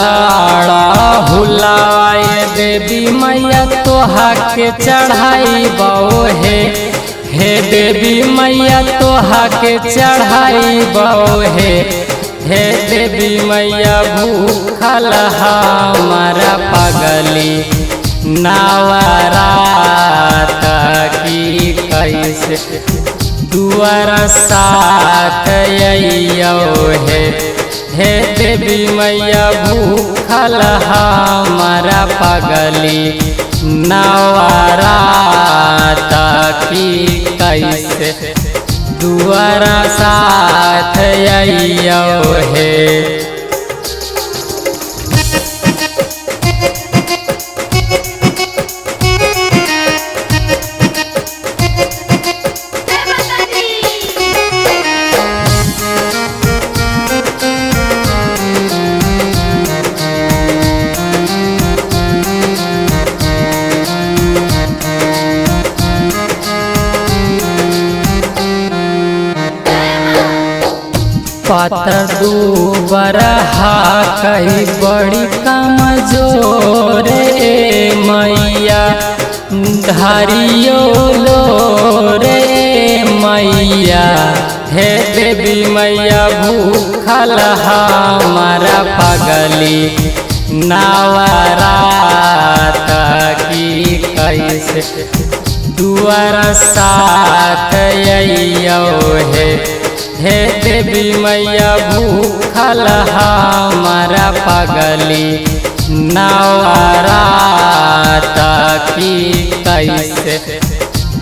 लाड़ा हुलाए देवी मैया तोहा के चढ़ाई बो हे देवी मैया तोहा के चढ़ाई बो हे देवी मैया भूखल हमारा पगली नवरात की कैसे दुआरा साथ अइयो हे देवी मैया भूखल हमारा पगली नवरात की कैसे दुआरा साथ अइयो हे। पातर दूबर कही बड़ी कमजोर मैया धारियो लो रे मैया हे देवी मैया भूखल हमारा पगली नवरात की कैसे दुआरा साथ अइयो हे देवी मैया भूखल हमारा पगली नवरात की कैसे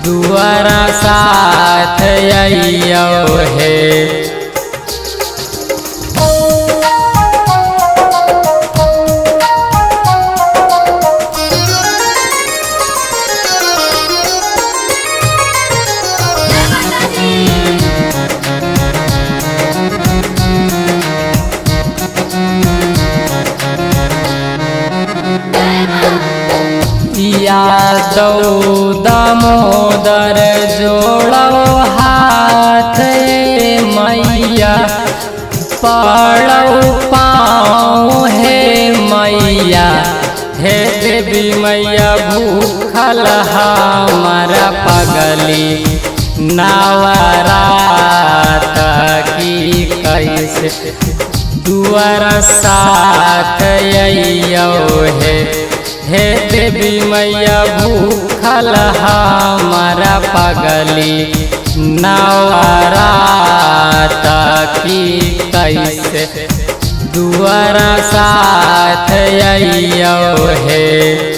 दुआरा साथ अइयो हे। यादव दामोदर जोड़ो हाथ मैया पड़ो पाँव हे मैया हे देवी मैया भूखल हमारा पगली नवरात की कैसे दुआरा साथ अइयो हे देवी मैया भूखल हमारा पगली नवरात की कैसे दुआरा साथ अइयो हे।